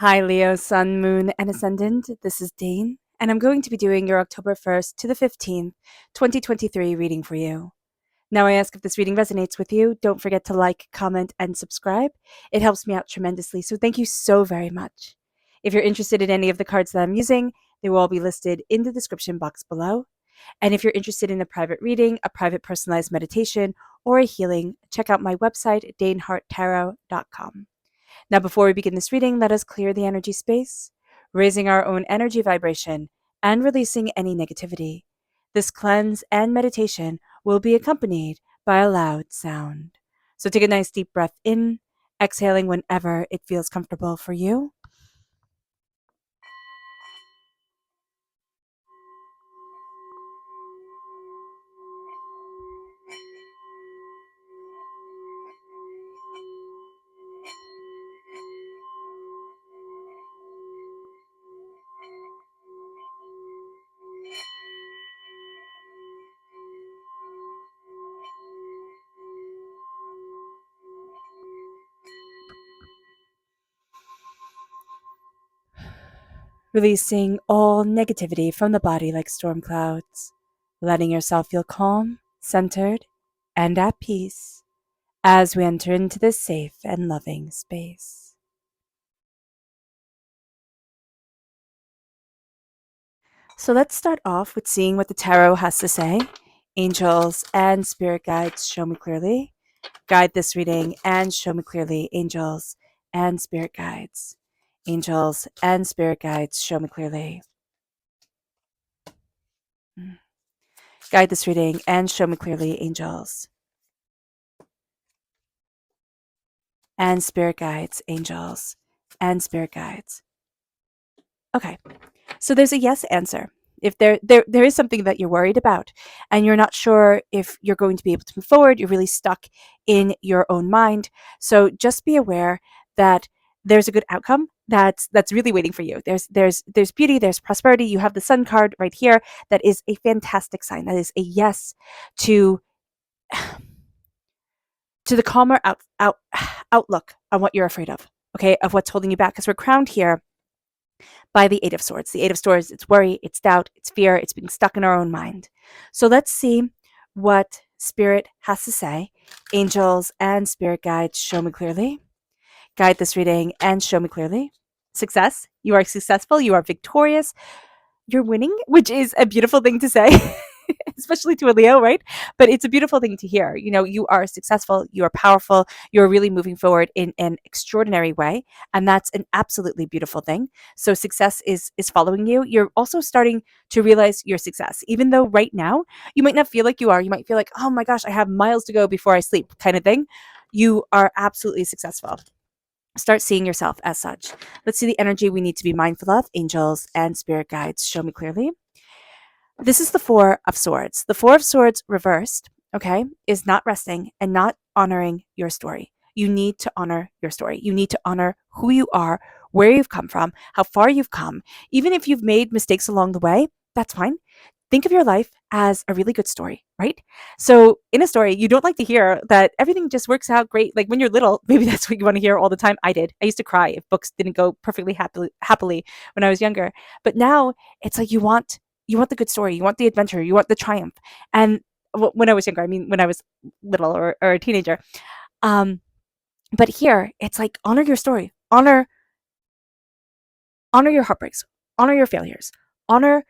Hi, Leo, Sun, Moon, and Ascendant. This is Dane, and I'm going to be doing your October 1st to the 15th, 2023 reading for you. Now, I ask if this reading resonates with you. Don't forget to like, comment, and subscribe. It helps me out tremendously, so thank you so very much. If you're interested in any of the cards that I'm using, they will all be listed in the description box below. And if you're interested in a private reading, a private personalized meditation, or a healing, check out my website, daneharttarot.com. Now, before we begin this reading, let us clear the energy space, raising our own energy vibration and releasing any negativity. This cleanse and meditation will be accompanied by a loud sound. So take a nice deep breath in, exhaling whenever it feels comfortable for you. Releasing all negativity from the body like storm clouds, letting yourself feel calm, centered, and at peace as we enter into this safe and loving space. So let's start off with seeing what the tarot has to say. Angels and spirit guides, show me clearly. Guide this reading and show me clearly. Angels and spirit guides. Angels and spirit guides, show me clearly. Guide this reading and show me clearly. Angels and spirit guides. Angels and spirit guides. Okay, so there's a yes answer. If there is something that you're worried about and you're not sure if you're going to be able to move forward, you're really stuck in your own mind. So just be aware that there's a good outcome that's really waiting for you. There's beauty, there's prosperity. You have the sun card right here. That is a fantastic sign. That is a yes to the calmer outlook on what you're afraid of. Okay, of what's holding you back, because we're crowned here by the Eight of Swords. The Eight of Swords, it's worry, it's doubt, it's fear, it's being stuck in our own mind. So let's see what Spirit has to say. Angels and Spirit guides, show me clearly. Guide this reading and show me clearly. Success. You are successful. You are victorious. You're winning, which is a beautiful thing to say. Especially to a Leo, right? But it's a beautiful thing to hear. You know, you are successful, you are powerful, you're really moving forward in an extraordinary way. And that's an absolutely beautiful thing. So success is following you. You're also starting to realize your success. Even though right now you might not feel like you are, you might feel like, oh my gosh, I have miles to go before I sleep, kind of thing. You are absolutely successful. Start seeing yourself as such. Let's see the energy we need to be mindful of. Angels and spirit guides, show me clearly. This is the Four of Swords. The Four of Swords reversed, okay, is not resting and not honoring your story. You need to honor your story. You need to honor who you are, where you've come from, how far you've come. Even if you've made mistakes along the way, that's fine. Think of your life as a really good story, right? So in a story, you don't like to hear that everything just works out great. Like when you're little, maybe that's what you want to hear all the time. I did. I used to cry if books didn't go perfectly happily when I was younger. But now it's like you want the good story, you want the adventure, you want the triumph. And when I was younger, I mean when I was little or a teenager. Um, but here it's like honor your story, honor your heartbreaks, honor your failures, honor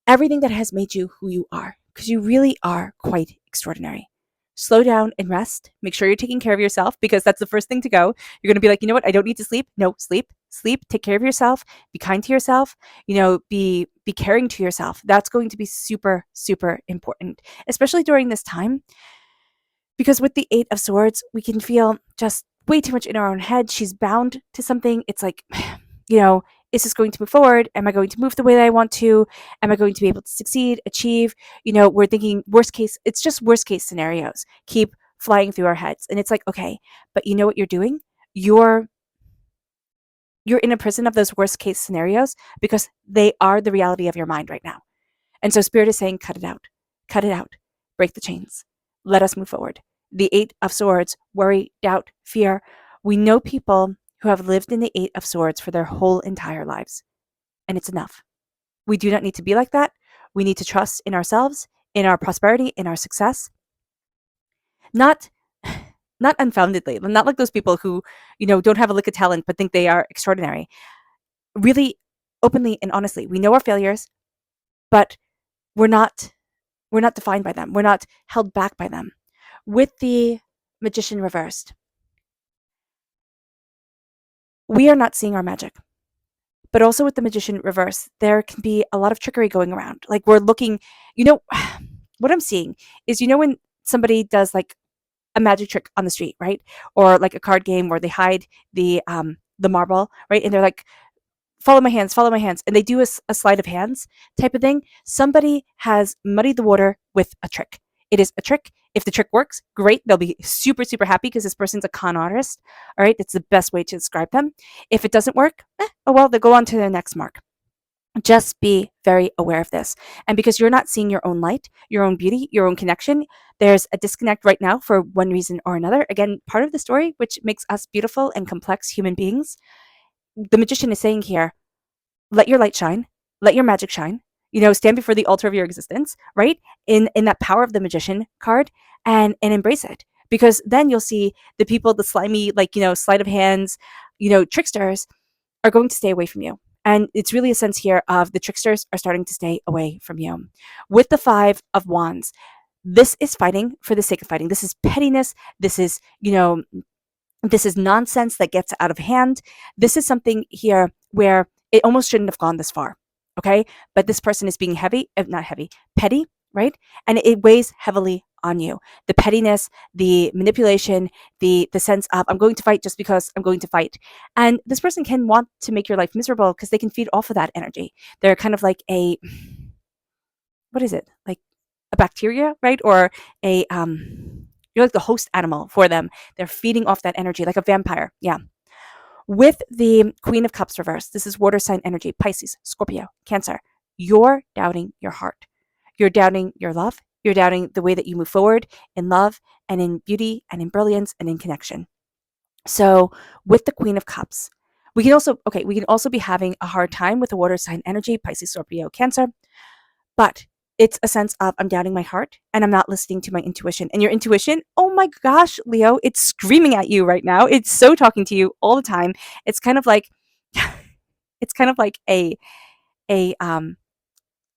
everything that has made you who you are, because you really are quite extraordinary. Slow down and rest. Make sure you're taking care of yourself, because that's the first thing to go. You're going to be like, you know what? I don't need to sleep. No, sleep. Take care of yourself. Be kind to yourself. You know, be caring to yourself. That's going to be super, super important, especially during this time, because with the Eight of Swords, we can feel just way too much in our own head. She's bound to something. It's like, you know, is this going to move forward? Am I going to move the way that I want to? Am I going to be able to succeed, achieve? You know, we're thinking worst case, it's just worst case scenarios keep flying through our heads. And it's like, okay, but you know what you're doing? You're in a prison of those worst case scenarios because they are the reality of your mind right now. And so Spirit is saying, cut it out, break the chains, let us move forward. The Eight of Swords, worry, doubt, fear. We know people who have lived in the Eight of Swords for their whole entire lives. And it's enough. We do not need to be like that. We need to trust in ourselves, in our prosperity, in our success. Not not unfoundedly, not like those people who, don't have a lick of talent but think they are extraordinary. Really openly and honestly, we know our failures, but we're not defined by them. We're not held back by them. With the Magician reversed, we are not seeing our magic. But also with the Magician reversed, there can be a lot of trickery going around. Like we're looking, what I'm seeing is, when somebody does like a magic trick on the street, right? Or like a card game where they hide the marble, right? And they're like, follow my hands, and they do a sleight of hands type of thing. Somebody has muddied the water with a trick. It is a trick. If the trick works, great. They'll be super, super happy because this person's a con artist. All right. That's the best way to describe them. If it doesn't work, oh well, they'll go on to the next mark. Just be very aware of this. And because you're not seeing your own light, your own beauty, your own connection, there's a disconnect right now for one reason or another. Again, part of the story, which makes us beautiful and complex human beings. The Magician is saying here, let your light shine, let your magic shine, stand before the altar of your existence, right? In that power of the Magician card, and embrace it. Because then you'll see the people, the slimy, sleight of hands, tricksters are going to stay away from you. And it's really a sense here of the tricksters are starting to stay away from you. With the Five of Wands, this is fighting for the sake of fighting. This is pettiness. This is, this is nonsense that gets out of hand. This is something here where it almost shouldn't have gone this far. Okay. But this person is being petty, right? And it weighs heavily on you. The pettiness, the manipulation, the sense of I'm going to fight just because I'm going to fight. And this person can want to make your life miserable because they can feed off of that energy. They're kind of like what is it? Like a bacteria, right? Or you're like the host animal for them. They're feeding off that energy like a vampire. Yeah. With the Queen of Cups reversed, this is water sign energy, Pisces, Scorpio, Cancer. You're doubting your heart. You're doubting your love. You're doubting the way that you move forward in love and in beauty and in brilliance and in connection. So with the Queen of Cups, we can also be having a hard time with the water sign energy, Pisces, Scorpio, Cancer. But it's a sense of I'm doubting my heart and I'm not listening to my intuition. And your intuition, oh my gosh, Leo, it's screaming at you right now. It's so talking to you all the time. It's kind of like a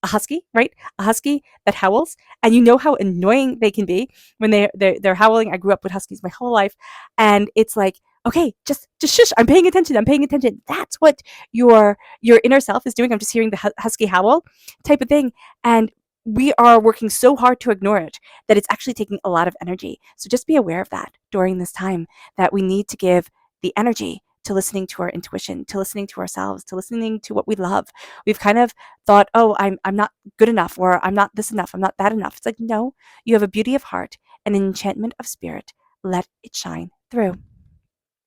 husky, right? A husky that howls, and you know how annoying they can be when they're howling. I grew up with huskies my whole life, and it's like, okay, just shush. I'm paying attention. I'm paying attention. That's what your inner self is doing. I'm just hearing the husky howl type of thing, and we are working so hard to ignore it that it's actually taking a lot of energy. So just be aware of that during this time, that we need to give the energy to listening to our intuition, to listening to ourselves, to listening to what we love. We've kind of thought, oh, I'm not good enough, or I'm not this enough, I'm not that enough. It's like, no, you have a beauty of heart and an enchantment of spirit. Let it shine through.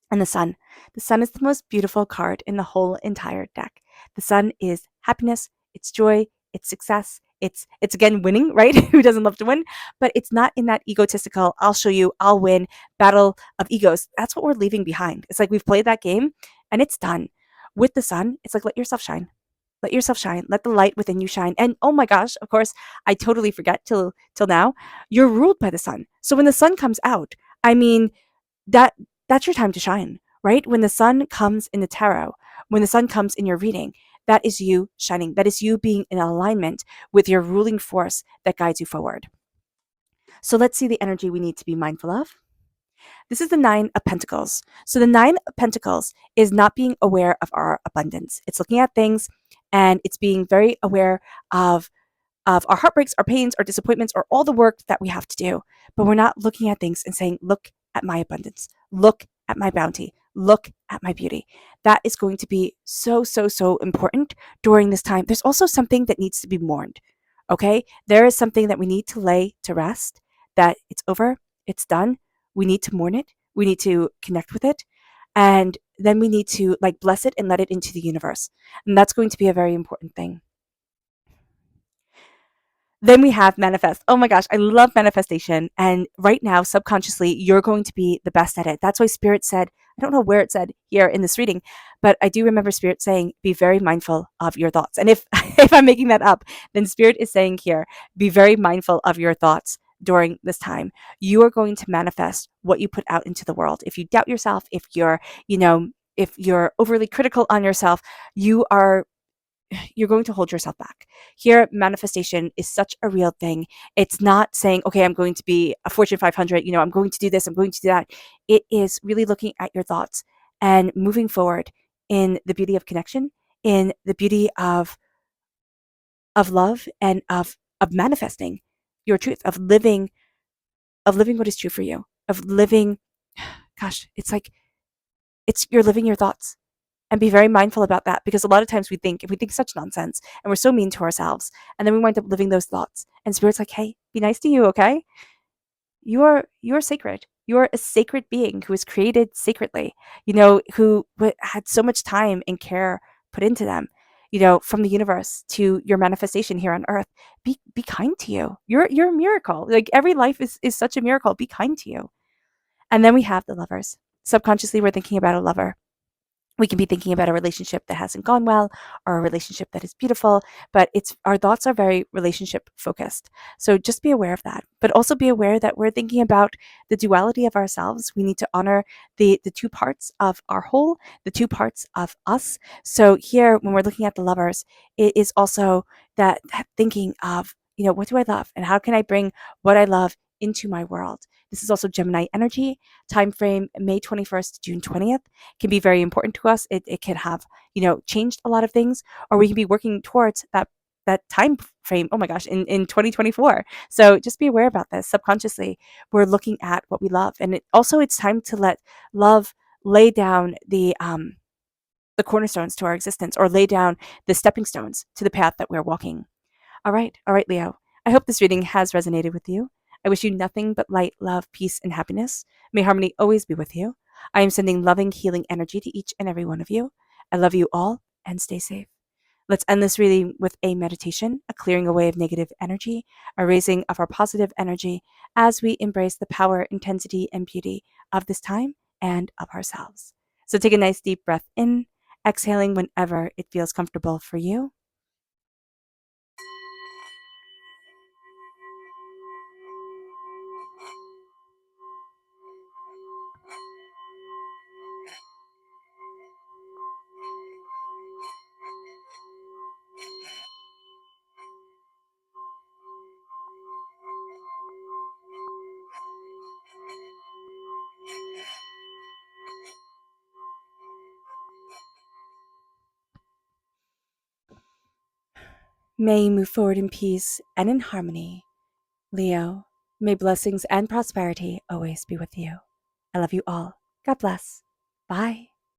And the Sun. The Sun is the most beautiful card in the whole entire deck. The Sun is happiness, it's joy, it's success. It's again winning, right? Who doesn't love to win? But it's not in that egotistical, I'll show you, I'll win battle of egos. That's what we're leaving behind. It's like we've played that game and it's done. With the Sun, it's like let yourself shine. Let yourself shine. Let the light within you shine. And oh my gosh, of course, I totally forget till now. You're ruled by the Sun. So when the Sun comes out, I mean, that's your time to shine, right? When the Sun comes in the tarot, when the Sun comes in your reading, that is you shining. That is you being in alignment with your ruling force that guides you forward. So let's see the energy we need to be mindful of. This is the Nine of Pentacles. So the Nine of Pentacles is not being aware of our abundance. It's looking at things and it's being very aware of our heartbreaks, our pains, our disappointments, or all the work that we have to do. But we're not looking at things and saying, look at my abundance. Look at my bounty. Look at my beauty. That is going to be so, so, so important during this time. There's also something that needs to be mourned. Okay? There is something that we need to lay to rest, that it's over, it's done. We need to mourn it. We need to connect with it. And then we need to bless it and let it into the universe. And that's going to be a very important thing. Then we have manifest. Oh my gosh, I love manifestation. And right now, subconsciously, you're going to be the best at it. That's why Spirit said, I don't know where it said here in this reading, but I do remember Spirit saying, be very mindful of your thoughts. And if, if I'm making that up, then Spirit is saying here, be very mindful of your thoughts during this time. You are going to manifest what you put out into the world. If you doubt yourself, if you're, if you're overly critical on yourself, you're going to hold yourself back. Here, manifestation is such a real thing. It's not saying, okay, I'm going to be a Fortune 500, I'm going to do this, I'm going to do that. It is really looking at your thoughts and moving forward in the beauty of connection, in the beauty of love, and of manifesting your truth, of living what is true for you, of living, gosh, it's like you're living your thoughts. And be very mindful about that, because a lot of times we think such nonsense and we're so mean to ourselves, and then we wind up living those thoughts. And Spirit's like, hey, be nice to you, okay? You are sacred. You are a sacred being who was created sacredly, who had so much time and care put into them, from the universe to your manifestation here on earth. Be kind to you. You're a miracle. Like, every life is such a miracle. Be kind to you. And then we have the lovers. Subconsciously, we're thinking about a lover. We can be thinking about a relationship that hasn't gone well, or a relationship that is beautiful, but our thoughts are very relationship focused. So just be aware of that, but also be aware that we're thinking about the duality of ourselves. We need to honor the two parts of our whole, the two parts of us. So here, when we're looking at the lovers, it is also that thinking of, what do I love, and how can I bring what I love into my world? This is also Gemini energy. Time frame May 21st to June 20th can be very important to us. It can have, changed a lot of things, or we can be working towards that time frame, oh my gosh, in 2024. So just be aware about this. Subconsciously, we're looking at what we love. And it's time to let love lay down the cornerstones to our existence, or lay down the stepping stones to the path that we're walking. All right, Leo. I hope this reading has resonated with you. I wish you nothing but light, love, peace, and happiness. May harmony always be with you. I am sending loving, healing energy to each and every one of you. I love you all, and stay safe. Let's end this reading with a meditation, a clearing away of negative energy, a raising of our positive energy as we embrace the power, intensity, and beauty of this time and of ourselves. So take a nice deep breath in, exhaling whenever it feels comfortable for you. May you move forward in peace and in harmony. Leo, may blessings and prosperity always be with you. I love you all. God bless. Bye.